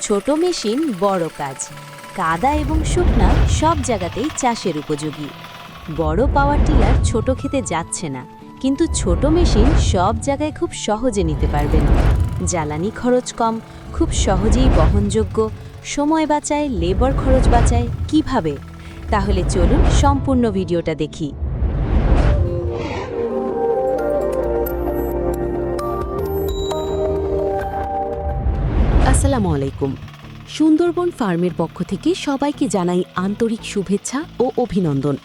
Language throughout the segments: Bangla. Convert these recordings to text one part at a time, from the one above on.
ছোট মেশিন বড় কাজ, কাদা এবং শুকনা সব জায়গাতেই চাষের উপযোগী। বড় পাওয়ার টিলার ছোট খেতে যাচ্ছে না, কিন্তু ছোট মেশিন সব জায়গায় খুব সহজে নিতে পারবেন। জ্বালানি খরচ কম, খুব সহজেই বহনযোগ্য, সময় বাঁচায়, লেবার খরচ বাঁচায়। কিভাবে? তাহলে চলুন সম্পূর্ণ ভিডিওটা দেখি। আসসালামু আলাইকুম। সুন্দরবন ফার্মের পক্ষ থেকে সবাইকে জানাই আন্তরিক শুভেচ্ছা ও অভিনন্দন।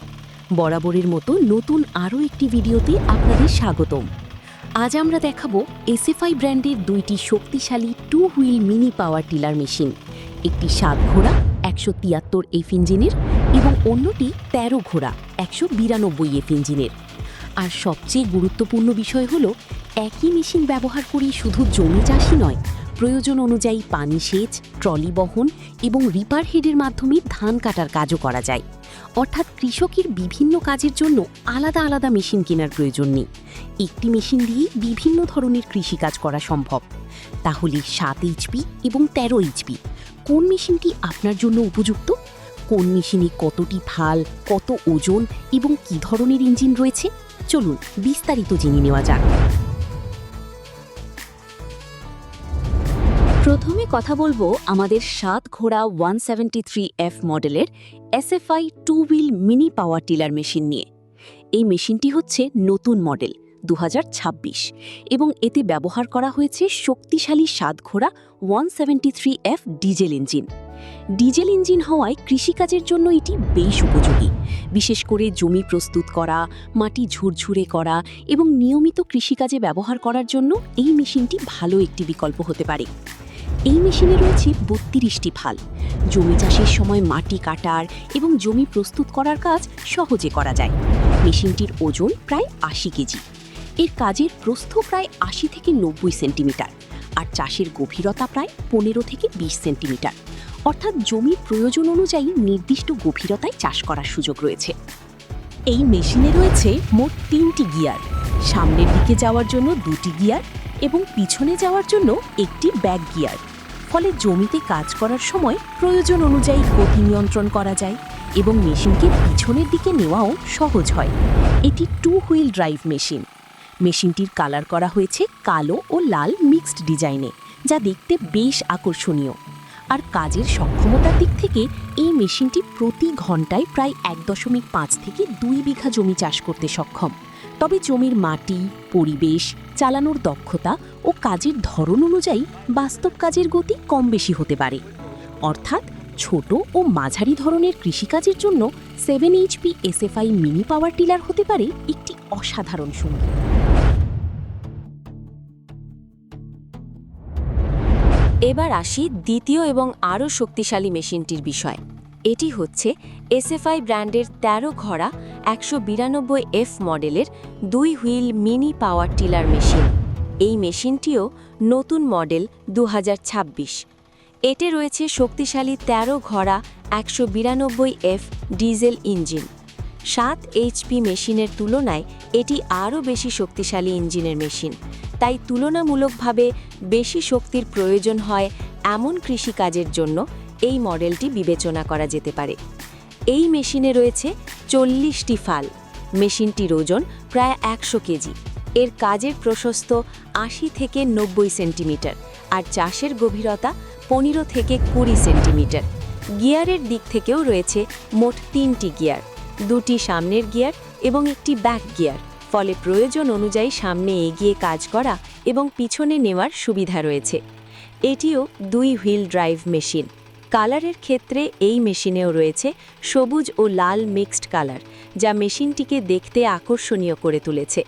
বরাবরের মতো নতুন আরও একটি ভিডিওতে আপনাদের স্বাগতম। আজ আমরা দেখাবো এসএফআই ব্র্যান্ডের দুইটি শক্তিশালী 2 wheel mini power tiller machine. একটি 7 ঘোড়া 173 এফ ইঞ্জিনের এবং অন্যটি 13 ঘোড়া 192 এফ ইঞ্জিনের। আর সবচেয়ে গুরুত্বপূর্ণ বিষয় হলো, একই মেশিন ব্যবহার করে শুধু জমি চাষই নয়, প্রয়োজন অনুযায়ী পানি সেচ, ট্রলি বহন এবং রিপার হেডের মাধ্যমে ধান কাটার কাজও করা যায়। অর্থাৎ কৃষকের বিভিন্ন কাজের জন্য আলাদা আলাদা মেশিন কেনার প্রয়োজন নেই। একটি মেশিন দিয়ে বিভিন্ন ধরনের কৃষিকাজ করা সম্ভব। তাহলে 7 এইচপি এবং 13 এইচপি কোন মেশিনটি আপনার জন্য উপযুক্ত? কোন মেশিনে কতটি ফাল, কত ওজন এবং কী ধরনের ইঞ্জিন রয়েছে? চলুন বিস্তারিত জেনে নেওয়া যাক। প্রথমে কথা বলবো আমাদের 7 ঘোড়া 173F মডেলের SFI 2 wheel mini power tiller machine নিয়ে। এই মেশিনটি হচ্ছে নতুন মডেল 2026 এবং এতে ব্যবহার করা হয়েছে শক্তিশালী 7 ঘোড়া 173F diesel engine. Diesel engine হওয়ায় কৃষিকাজের জন্য এটি বেশ উপযোগী। বিশেষ করে জমি প্রস্তুত করা, মাটি ঝুরঝুরে করা এবং নিয়মিত কৃষিকাজে ব্যবহার করার জন্য এই মেশিনটি ভালো একটি বিকল্প হতে পারে। এই মেশিনে রয়েছে 32টি ফাল। জমি চাষের সময় মাটি কাটার এবং জমি প্রস্তুত করার কাজ সহজে করা যায়। মেশিনটির ওজন প্রায় 80 কেজি। এর কাজের প্রস্থ প্রায় 80 থেকে 90 সেন্টিমিটার আর চাষের গভীরতা প্রায় 15 থেকে 20 সেন্টিমিটার। অর্থাৎ জমির প্রয়োজন অনুযায়ী নির্দিষ্ট গভীরতায় চাষ করার সুযোগ রয়েছে। এই মেশিনে রয়েছে মোট 3টি গিয়ার, সামনের দিকে যাওয়ার জন্য 2টি গিয়ার এবং পিছনে যাওয়ার জন্য একটি ব্যাক গিয়ার। ফলে জমিতে কাজ করার সময় প্রয়োজন অনুযায়ী গতি নিয়ন্ত্রণ করা যায় এবং মেশিনকে পিছনের দিকে নেওয়াও সহজ হয়। এটি 2 হুইল ড্রাইভ মেশিন। মেশিনটির কালার করা হয়েছে কালো ও লাল মিক্সড ডিজাইনে, যা দেখতে বেশ আকর্ষণীয়। আর কাজের সক্ষমতার দিক থেকে এই মেশিনটি প্রতি ঘন্টায় প্রায় 1.5 থেকে 2 বিঘা জমি চাষ করতে সক্ষম। তবে জমির মাটি, পরিবেশ, চালানোর দক্ষতা ও কাজের ধরন অনুযায়ী বাস্তব কাজের গতি কম বেশি হতে পারে। অর্থাৎ ছোট ও মাঝারি ধরনের কৃষিকাজের জন্য 7 HP SFI mini power tiller হতে পারে একটি অসাধারণ সঙ্গী। এবার আসি দ্বিতীয় এবং আরও শক্তিশালী মেশিনটির বিষয়। এটি হচ্ছে এসএফআই ব্র্যান্ডের 13 ঘোড়া 192F মডেলের 2 wheel mini power tiller machine. এই মেশিনটিও নতুন মডেল 2026। এতে রয়েছে শক্তিশালী 13 ঘোড়া 192F ডিজেল ইঞ্জিন। 7 এইচপি মেশিনের তুলনায় এটি আরও বেশি শক্তিশালী ইঞ্জিনের মেশিন। তাই তুলনামূলকভাবে বেশি শক্তির প্রয়োজন হয় এমন কৃষিকাজের জন্য এই মডেলটি বিবেচনা করা যেতে পারে। এই মেশিনে রয়েছে 40টি ফাল। মেশিনটির ওজন প্রায় 100 কেজি। এর কাজের প্রশস্ত 80 থেকে 90 সেন্টিমিটার আর চাষের গভীরতা 15 থেকে 20 সেন্টিমিটার। গিয়ারের দিক থেকেও রয়েছে মোট 3টি গিয়ার, 2টি সামনের গিয়ার এবং একটি ব্যাক গিয়ার। ফলে প্রয়োজন অনুযায়ী সামনে এগিয়ে কাজ করা এবং পিছনে নেওয়ার সুবিধা রয়েছে। এটিও 2 হুইল ড্রাইভ মেশিন। কালারের ক্ষেত্রে এই মেশিনেও রয়েছে সবুজ ও লাল মিক্সড কালার, যা মেশিনটিকে দেখতে আকর্ষণীয় করে তুলেছে।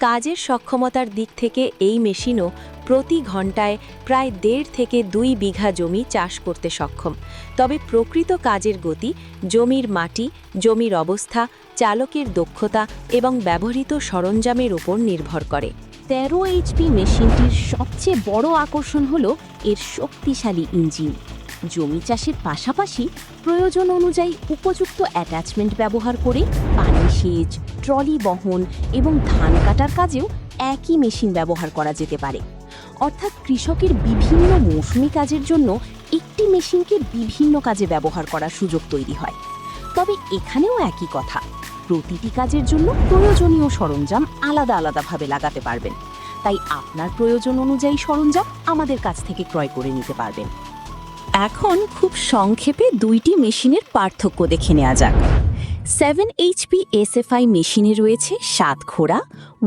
কাজের সক্ষমতার দিক থেকে এই মেশিনও প্রতি ঘন্টায় প্রায় 1.5 থেকে 2 বিঘা জমি চাষ করতে সক্ষম। তবে প্রকৃত কাজের গতি জমির মাটি, জমির অবস্থা, চালকের দক্ষতা এবং ব্যবহৃত সরঞ্জামের উপর নির্ভর করে। 13 এইচপি মেশিনটির সবচেয়ে বড় আকর্ষণ হল এর শক্তিশালী ইঞ্জিন। জমি চাষের পাশাপাশি প্রয়োজন অনুযায়ী উপযুক্ত অ্যাটাচমেন্ট ব্যবহার করে পানি সেচ, ট্রলি বহন এবং ধান কাটার কাজেও একই মেশিন ব্যবহার করা যেতে পারে। অর্থাৎ কৃষকের বিভিন্ন মৌসুমি কাজের জন্য একটি মেশিনকে বিভিন্ন কাজে ব্যবহার করার সুযোগ তৈরি হয়। তবে এখানেও একই কথা, প্রতিটি কাজের জন্য প্রয়োজনীয় সরঞ্জাম আলাদা আলাদাভাবে লাগাতে পারবেন। তাই আপনার প্রয়োজন অনুযায়ী সরঞ্জাম আমাদের কাছ থেকে ক্রয় করে নিতে পারবেন। এখন খুব সংক্ষেপে দুইটি মেশিনের পার্থক্য দেখে নেওয়া যাক। 7 এইচপি এসএফআই মেশিনে রয়েছে 7 ঘোড়া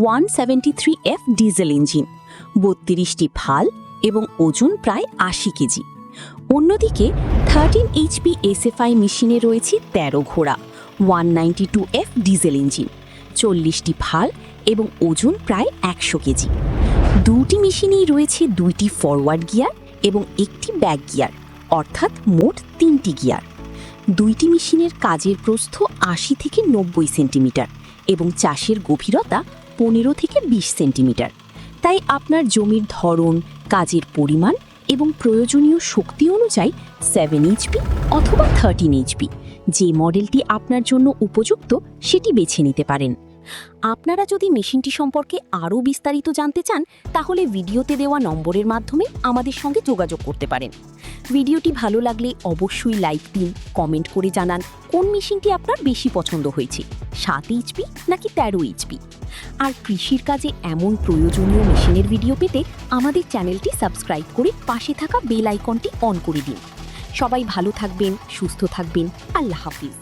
173F ডিজেল ইঞ্জিন, 32টি ফাল এবং ওজন প্রায় 80 কেজি। অন্যদিকে 13 এইচপি এসএফআই মেশিনে রয়েছে 13 ঘোড়া 192F ডিজেল ইঞ্জিন, 40টি ফাল এবং ওজন প্রায় 100 কেজি। দুটি মেশিনেই রয়েছে 2টি ফরওয়ার্ড গিয়ার এবং একটি ব্যাক গিয়ার, অর্থাৎ মোট 3টি গিয়ার। দুইটি মেশিনের কাজের প্রস্থ 80 থেকে 90 সেন্টিমিটার এবং চাষের গভীরতা 15 থেকে 20 সেন্টিমিটার। তাই আপনার জমির ধরন, কাজের পরিমাণ এবং প্রয়োজনীয় শক্তি অনুযায়ী 7 এইচপি অথবা 13 এইচপি যে মডেলটি আপনার জন্য উপযুক্ত সেটি বেছে নিতে পারেন। আপনারা যদি মেশিনটি সম্পর্কে আরও বিস্তারিত জানতে চান, তাহলে ভিডিওতে দেওয়া নম্বরের মাধ্যমে আমাদের সঙ্গে যোগাযোগ করতে পারেন। ভিডিওটি ভালো লাগলে অবশ্যই লাইক দিন, কমেন্ট করে জানান কোন মেশিনটি আপনার বেশি পছন্দ হয়েছে, 7 এইচপি নাকি 13 এইচপি। আর কৃষির কাজে এমন প্রয়োজনীয় মেশিনের ভিডিও পেতে আমাদের চ্যানেলটি সাবস্ক্রাইব করে পাশে থাকা বেল আইকনটি অন করে দিন। সবাই ভালো থাকবেন, সুস্থ থাকবেন। আল্লাহ হাফিজ।